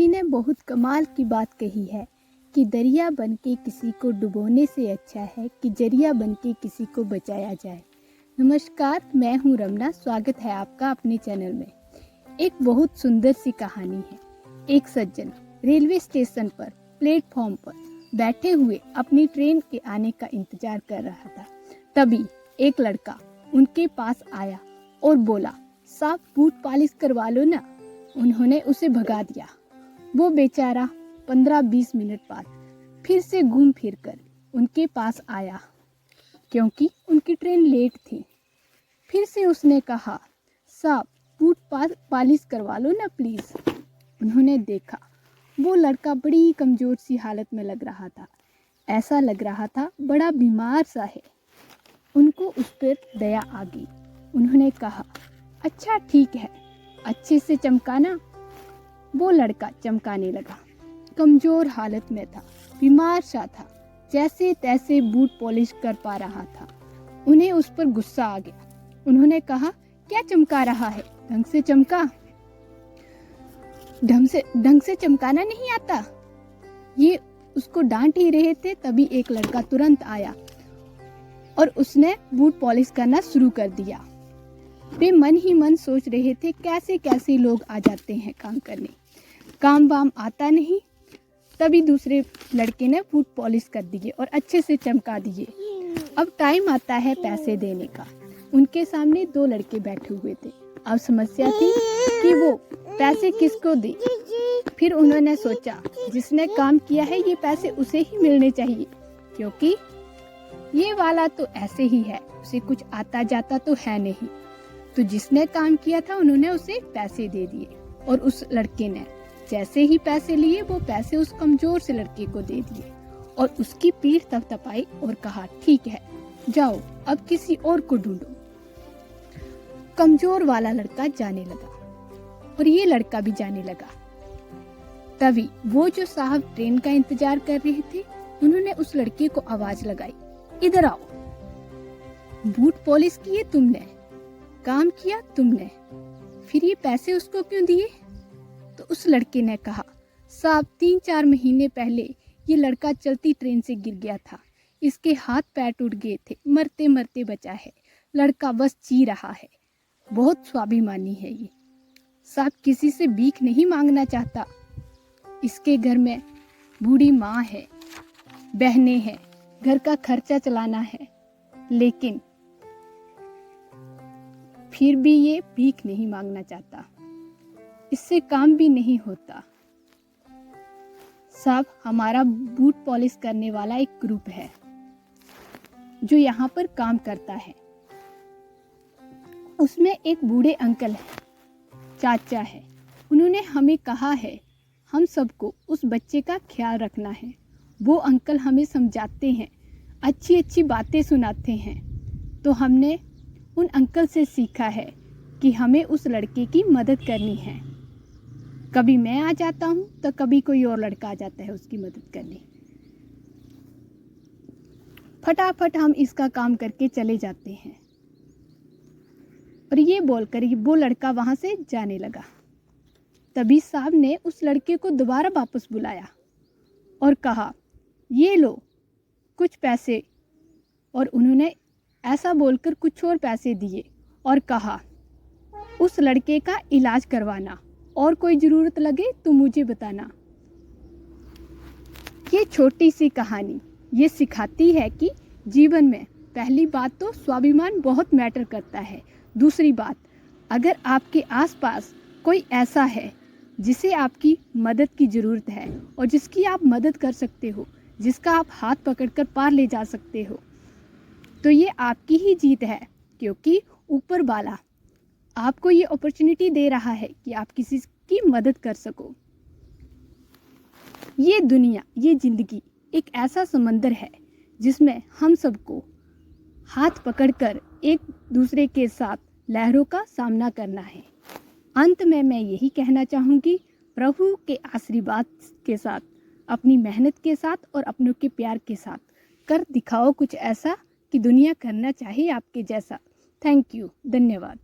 किसी ने बहुत कमाल की बात कही है कि दरिया बनके किसी को डुबोने से अच्छा है कि जरिया बनके किसी को बचाया जाए। नमस्कार, मैं हूँ रमना। स्वागत है आपका अपने चैनल में। एक बहुत सुंदर सी कहानी है। एक सज्जन रेलवे स्टेशन पर प्लेटफॉर्म पर बैठे हुए अपनी ट्रेन के आने का इंतजार कर रहा था। तभी एक लड़का उनके पास आया और बोला, साहब बूट पॉलिश करवा लो ना। उन्होंने उसे भगा दिया। वो बेचारा 15-20 मिनट बाद फिर से घूम फिर कर उनके पास आया क्योंकि उनकी ट्रेन लेट थी। फिर से उसने कहा, साहब बूट पॉलिश करवा लो ना प्लीज़। उन्होंने देखा वो लड़का बड़ी कमज़ोर सी हालत में लग रहा था। ऐसा लग रहा था बड़ा बीमार सा है। उनको उस पर दया आ गई। उन्होंने कहा, अच्छा ठीक है, अच्छे से चमकाना। वो लड़का चमकाने लगा। कमज़ोर हालत में था, बीमार सा था, जैसे तैसे बूट पॉलिश कर पा रहा था। उन्हें उस पर गुस्सा आ गया। उन्होंने कहा, क्या चमका रहा है, ढंग से चमका। ढंग से चमकाना नहीं आता। ये उसको डांट ही रहे थे, तभी एक लड़का तुरंत आया और उसने बूट पॉलिश करना शुरू कर दिया। वे मन ही मन सोच रहे थे कैसे कैसे लोग आ जाते हैं काम करने, काम वाम आता नहीं। तभी दूसरे लड़के ने बूट पॉलिश कर दिए और अच्छे से चमका दिए। अब टाइम आता है पैसे देने का। उनके सामने 2 लड़के बैठे हुए थे। अब समस्या थी कि वो पैसे किसको दे। फिर उन्होंने सोचा, जिसने काम किया है ये पैसे उसे ही मिलने चाहिए, क्योंकि ये वाला तो ऐसे ही है, उसे कुछ आता जाता तो है नहीं। तो जिसने काम किया था उन्होंने उसे पैसे दे दिए और उस लड़के ने जैसे ही पैसे लिए वो पैसे उस कमजोर से लड़के को दे दिए और उसकी पीठ थपथपाई और कहा, ठीक है जाओ, अब किसी और को ढूंढो। कमजोर वाला लड़का जाने लगा और ये लड़का भी जाने लगा। तभी वो जो साहब ट्रेन का इंतजार कर रहे थे उन्होंने उस लड़के को आवाज लगाई, इधर आओ। बूट पॉलिश किए तुमने, काम किया तुमने, फिर ये पैसे उसको क्यों दिए? तो उस लड़के ने कहा, साहब 3-4 महीने पहले ये लड़का चलती ट्रेन से गिर गया था। इसके हाथ पैर टूट गए थे, मरते मरते बचा है। लड़का बस जी रहा है। बहुत स्वाभिमानी है ये। साहब किसी से भीख नहीं मांगना चाहता। इसके घर में बूढ़ी माँ है, बहनें हैं, घर का खर्चा चलाना है, लेकिन फिर भी ये भीख नहीं मांगना चाहता। इससे काम भी नहीं होता। साहब हमारा बूट पॉलिश करने वाला एक ग्रुप है जो यहाँ पर काम करता है। उसमें एक बूढ़े अंकल है, चाचा है। उन्होंने हमें कहा है हम सबको उस बच्चे का ख्याल रखना है। वो अंकल हमें समझाते हैं, अच्छी अच्छी बातें सुनाते हैं। तो हमने उन अंकल से सीखा है कि हमें उस लड़के की मदद करनी है। कभी मैं आ जाता हूँ तो कभी कोई और लड़का आ जाता है उसकी मदद करने। फटाफट हम इसका काम करके चले जाते हैं। और ये बोलकर वो लड़का वहाँ से जाने लगा। तभी साहब ने उस लड़के को दोबारा वापस बुलाया और कहा, ये लो कुछ पैसे। और उन्होंने ऐसा बोलकर कुछ और पैसे दिए और कहा, उस लड़के का इलाज करवाना और कोई ज़रूरत लगे तो मुझे बताना। ये छोटी सी कहानी ये सिखाती है कि जीवन में पहली बात तो स्वाभिमान बहुत मैटर करता है। दूसरी बात, अगर आपके आसपास कोई ऐसा है जिसे आपकी मदद की ज़रूरत है और जिसकी आप मदद कर सकते हो, जिसका आप हाथ पकड़कर पार ले जा सकते हो, तो ये आपकी ही जीत है, क्योंकि ऊपर वाला आपको ये अपॉर्चुनिटी दे रहा है कि आप किसी की मदद कर सको। ये दुनिया, ये ज़िंदगी एक ऐसा समंदर है जिसमें हम सबको हाथ पकड़कर एक दूसरे के साथ लहरों का सामना करना है। अंत में मैं यही कहना चाहूँगी, प्रभु के आशीर्वाद के साथ, अपनी मेहनत के साथ और अपनों के प्यार के साथ कर दिखाओ कुछ ऐसा कि दुनिया करना चाहे आपके जैसा। थैंक यू, धन्यवाद।